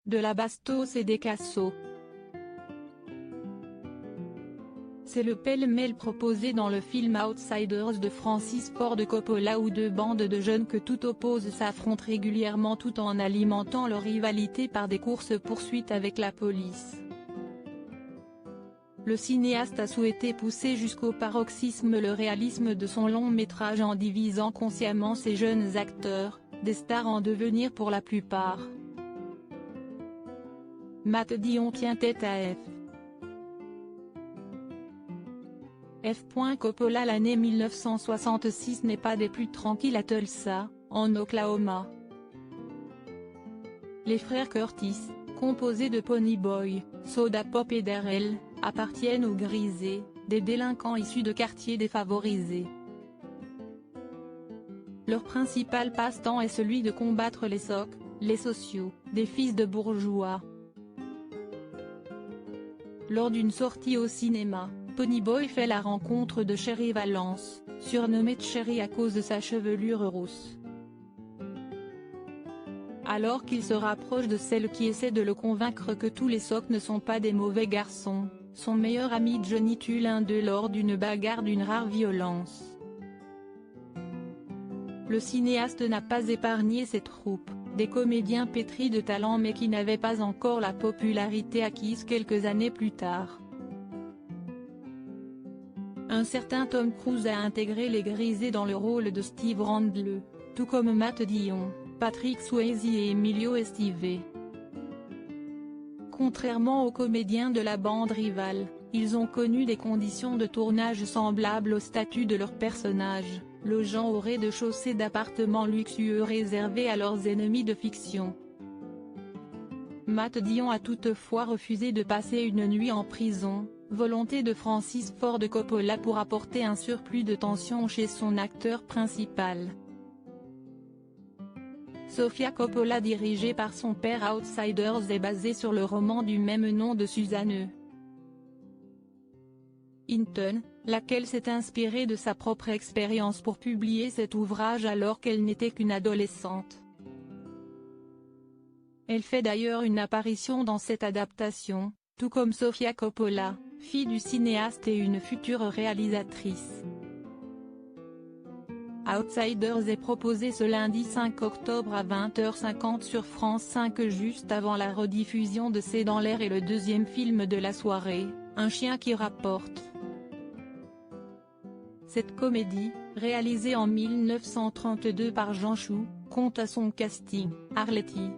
de la bastos et des cassos. C'est le pêle-mêle proposé dans le film Outsiders de Francis Ford Coppola où deux bandes de jeunes que tout oppose s'affrontent régulièrement tout en alimentant leur rivalité par des courses-poursuites avec la police. Le cinéaste a souhaité pousser jusqu'au paroxysme le réalisme de son long-métrage en divisant consciemment ses jeunes acteurs, des stars en devenir pour la plupart. Matt Dillon tient tête à F. Coppola. L'année 1966 n'est pas des plus tranquilles à Tulsa, en Oklahoma. Les frères Curtis, composés de Ponyboy, Soda Pop et Darrell, appartiennent aux Grisés, des délinquants issus de quartiers défavorisés. Leur principal passe-temps est celui de combattre les socs, les sociaux, des fils de bourgeois. Lors d'une sortie au cinéma, Ponyboy fait la rencontre de Cherry Valance, surnommée Cherry à cause de sa chevelure rousse. Alors qu'il se rapproche de celle qui essaie de le convaincre que tous les socs ne sont pas des mauvais garçons, son meilleur ami Johnny tue l'un d'eux lors d'une bagarre d'une rare violence. Le cinéaste n'a pas épargné ses troupes, des comédiens pétris de talent mais qui n'avaient pas encore la popularité acquise quelques années plus tard. Un certain Tom Cruise a intégré les Grisés dans le rôle de Steve Randle, tout comme Matt Dillon, Patrick Swayze et Emilio Estevez. Contrairement aux comédiens de la bande rivale, ils ont connu des conditions de tournage semblables au statut de leurs personnages, logeant au rez-de-chaussée d'appartements luxueux réservés à leurs ennemis de fiction. Matt Dillon a toutefois refusé de passer une nuit en prison, volonté de Francis Ford Coppola pour apporter un surplus de tension chez son acteur principal. Sofia Coppola, dirigée par son père. Outsiders est basé sur le roman du même nom de Suzanne Hinton, laquelle s'est inspirée de sa propre expérience pour publier cet ouvrage alors qu'elle n'était qu'une adolescente. Elle fait d'ailleurs une apparition dans cette adaptation, tout comme Sofia Coppola, fille du cinéaste et une future réalisatrice. Outsiders est proposé ce lundi 5 octobre à 20h50 sur France 5 juste avant la rediffusion de C'est dans l'air et le deuxième film de la soirée, Un chien qui rapporte. Cette comédie, réalisée en 1932 par Jean Chou, compte à son casting, Arletty,